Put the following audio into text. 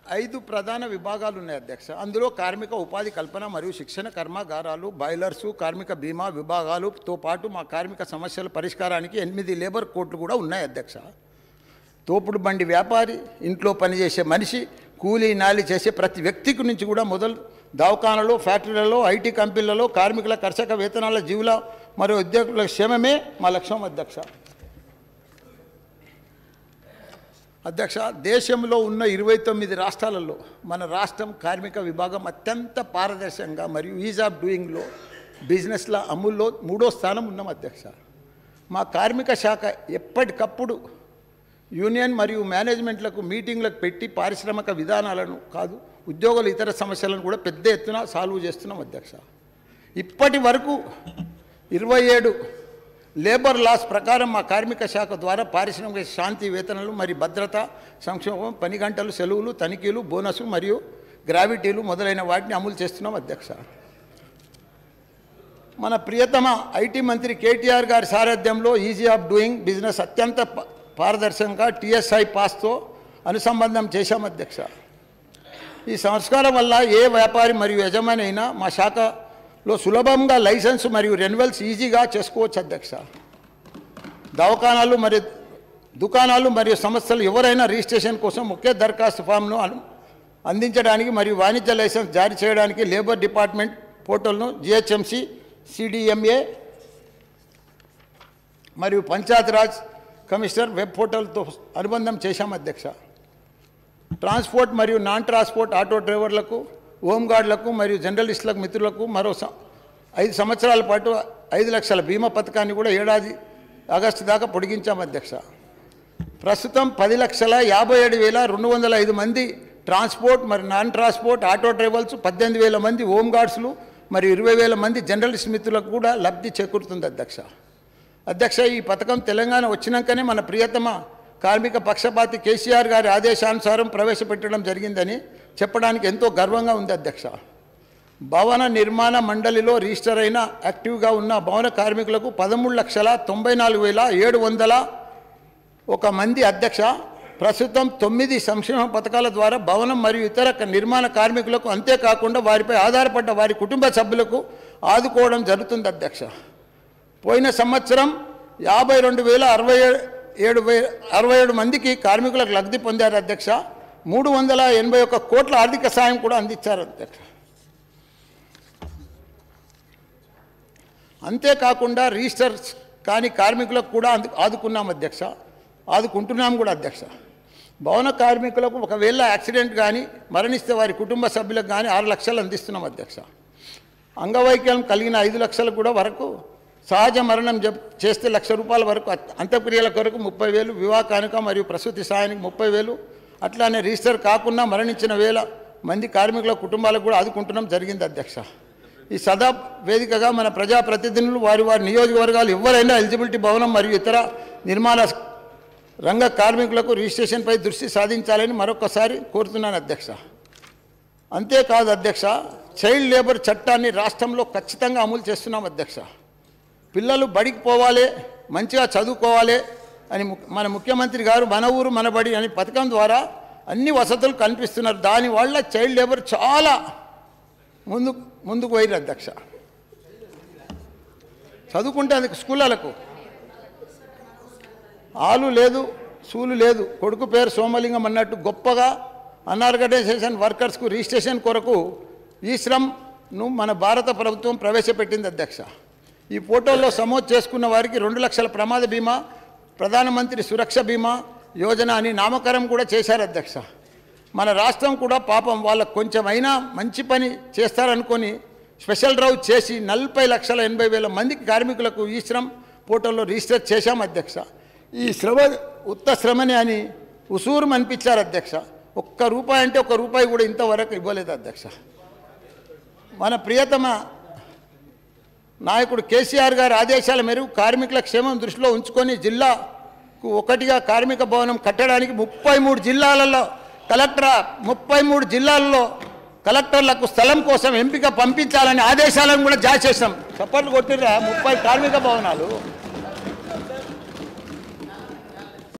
5 ప్రధాన విభాగాలు ఉన్నాయి అధ్యక్ష. అందులో కార్మిక ఉపాధి కల్పన మరియు శిక్షణ కర్మాగారాలు, బాయిలర్సు, కార్మిక బీమా విభాగాలతో పాటు మా కార్మిక సమస్యల పరిష్కారానికి 8 లేబర్ కోర్టులు కూడా ఉన్నాయి అధ్యక్ష. తోపుడు బండి వ్యాపారి, ఇంట్లో పనిచేసే మనిషి, కూలీ నాలి చేసే ప్రతి వ్యక్తికి నుంచి కూడా మొదలు దవాఖానలో, ఫ్యాక్టరీలలో, ఐటీ కంపెనీలలో కార్మికుల కర్షక వేతనాల, జీవుల మరియు ఉద్యోగుల క్షేమమే మా లక్ష్యం అధ్యక్ష. దేశంలో ఉన్న 29 రాష్ట్రాలలో మన రాష్ట్రం కార్మిక విభాగం అత్యంత పారదర్శకంగా మరియు ఈజ్ ఆఫ్ డూయింగ్లో బిజినెస్ల అమలులో 3వ స్థానం ఉన్నాం అధ్యక్ష. మా కార్మిక శాఖ ఎప్పటికప్పుడు యూనియన్ మరియు మేనేజ్మెంట్లకు మీటింగ్లకు పెట్టి పారిశ్రామిక విధానాలను కాదు, ఉద్యోగుల ఇతర సమస్యలను కూడా పెద్ద ఎత్తున సాల్వ్ చేస్తున్నాం అధ్యక్ష. ఇప్పటి వరకు 27 లేబర్ లాస్ ప్రకారం మా కార్మిక శాఖ ద్వారా పారిశ్రామిక శాంతి వేతనాలు మరియు భద్రత, సంక్షేమం, పని గంటలు, సెలవులు, తనిఖీలు, బోనసు మరియు గ్రావిటీలు మొదలైన వాటిని అమలు చేస్తున్నాం అధ్యక్ష. మన ప్రియతమ ఐటీ మంత్రి కేటీఆర్ గారి సారథ్యంలో ఈజీ ఆఫ్ డూయింగ్ బిజినెస్ అత్యంత పారదర్శకంగా టీఎస్ఐ పాస్తో అనుసంబంధం చేశాం అధ్యక్ష. ఈ సంస్కారం వల్ల ఏ వ్యాపారి మరియు యజమాని అయినా మా శాఖలో సులభంగా లైసెన్స్ మరియు రెన్యువల్స్ ఈజీగా చేసుకోవచ్చు అధ్యక్ష. దవాఖానాలు మరియు దుకాణాలు మరియు సంస్థలు ఎవరైనా రిజిస్ట్రేషన్ కోసం ముఖ్య దరఖాస్తు ఫామ్ను అందించడానికి మరియు వాణిజ్య లైసెన్స్ జారీ చేయడానికి లేబర్ డిపార్ట్మెంట్ పోర్టల్ను జిహెచ్ఎంసి, సిడిఎంఏ మరియు పంచాయతీరాజ్ కమిషనర్ వెబ్ పోర్టల్తో అనుబంధం చేశాం అధ్యక్ష. ట్రాన్స్పోర్ట్ మరియు నాన్ ట్రాన్స్పోర్ట్ ఆటో డ్రైవర్లకు, హోంగార్డులకు మరియు జర్నలిస్టులకు మిత్రులకు మరో 5 సంవత్సరాల పాటు 5 లక్షల బీమా పథకాన్ని కూడా ఏడాది ఆగస్టు దాకా పొడిగించాం అధ్యక్ష. ప్రస్తుతం 10,57,205 మంది ట్రాన్స్పోర్ట్ మరియు నాన్ ట్రాన్స్పోర్ట్ ఆటో డ్రైవర్స్, 18,000 మంది హోంగార్డ్స్లు మరియు 20,000 మంది జర్నలిస్ట్ మిత్రులకు కూడా లబ్ధి చేకూరుతుంది అధ్యక్ష. ఈ పథకం తెలంగాణ వచ్చినాకనే మన ప్రియతమ కార్మిక పక్షపాతి కేసీఆర్ గారి ఆదేశానుసారం ప్రవేశపెట్టడం జరిగిందని చెప్పడానికి ఎంతో గర్వంగా ఉంది అధ్యక్ష. భవన నిర్మాణ మండలిలో రిజిస్టర్ అయిన యాక్టివ్గా ఉన్న భవన కార్మికులకు 13,94,701 మంది అధ్యక్ష. ప్రస్తుతం 9 సంక్షేమ పథకాల ద్వారా భవనం మరియు ఇతర నిర్మాణ కార్మికులకు, అంతేకాకుండా వారిపై ఆధారపడ్డ వారి కుటుంబ సభ్యులకు ఆదుకోవడం జరుగుతుంది అధ్యక్ష. పోయిన సంవత్సరం 52,067 మందికి కార్మికులకు లబ్ధి పొందారు అధ్యక్ష. 381 కోట్ల ఆర్థిక సాయం కూడా అందించారు అధ్యక్ష. అంతేకాకుండా రిజిస్టర్స్ కాని కార్మికులకు కూడా ఆదుకున్నాం అధ్యక్ష, ఆదుకుంటున్నాం కూడా అధ్యక్ష. భవన కార్మికులకు ఒకవేళ యాక్సిడెంట్ కానీ మరణిస్తే వారి కుటుంబ సభ్యులకు కానీ 6 లక్షలు అందిస్తున్నాం అధ్యక్ష. అంగవైకల్యం కలిగిన 5 లక్షలు కూడా వరకు, సహజ మరణం చేస్తే ₹1,00,000 వరకు, అంత్యక్రియల కొరకు 30,000, వివాహ కానుక మరియు ప్రసూతి సాయానికి 30,000, అట్లానే రిజిస్టర్ కాకుండా మరణించిన 1,000 మంది కార్మికుల కుటుంబాలకు కూడా ఆదుకుంటున్నాం జరిగింది అధ్యక్ష. ఈ సదా వేదికగా మన ప్రజాప్రతినిధులు వారి నియోజకవర్గాలు ఎవరైనా ఎలిజిబిలిటీ భవనం మరియు ఇతర నిర్మాణ రంగ కార్మికులకు రిజిస్ట్రేషన్పై దృష్టి సాధించాలని మరొకసారి కోరుతున్నాను అధ్యక్ష. అంతేకాదు అధ్యక్ష, చైల్డ్ లేబర్ చట్టాన్ని రాష్ట్రంలో ఖచ్చితంగా అమలు చేస్తున్నాం అధ్యక్ష. పిల్లలు బడికి పోవాలి, మంచిగా చదువుకోవాలి అని మన ముఖ్యమంత్రి గారు మన ఊరు మన బడి అనే పథకం ద్వారా అన్ని వసతులు కల్పిస్తున్నారు. దానివల్ల చైల్డ్ లేబర్ చాలా ముందుకు పోయిరు అధ్యక్ష. చదువుకుంటే అందుకు స్కూళ్ళకు ఆలు లేదు, సూలు లేదు. కొడుకు పేరు సోమలింగం అన్నట్టు గొప్పగా అన్ఆర్గనైజేషన్ వర్కర్స్కు రిజిస్ట్రేషన్ కొరకు ఈ శ్రమ్ను మన భారత ప్రభుత్వం ప్రవేశపెట్టింది అధ్యక్ష. ఈ పోర్టల్లో సమోదు చేసుకున్న వారికి 2 లక్షల ప్రమాద బీమా, ప్రధానమంత్రి సురక్ష బీమా యోజన అని నామకరణం కూడా చేశారు అధ్యక్ష. మన రాష్ట్రం కూడా పాపం వాళ్ళకు కొంచెమైనా మంచి పని చేస్తారనుకొని స్పెషల్ డ్రైవ్ చేసి 40,80,000 మందికి కార్మికులకు ఈ శ్రమ్ పోర్టల్లో రిజిస్టర్ చేశాం అధ్యక్ష. ఈ శ్రమ ఉత్త శ్రమని అని ఉసూరు అనిపించారు అధ్యక్ష. ₹1 అంటే ₹1 కూడా ఇంతవరకు ఇవ్వలేదు అధ్యక్ష. మన ప్రియతమ నాయకుడు కేసీఆర్ గారి ఆదేశాల మేరకు కార్మికుల క్షేమం దృష్టిలో ఉంచుకొని జిల్లాకు ఒకటిగా కార్మిక భవనం కట్టడానికి 33 జిల్లాలలో కలెక్టర్లకు స్థలం కోసం ఎంపిక పంపించాలని ఆదేశాలను కూడా జారీ చేశాం. చప్పట్లు కొట్టిర్రా 30 కార్మిక భవనాలు.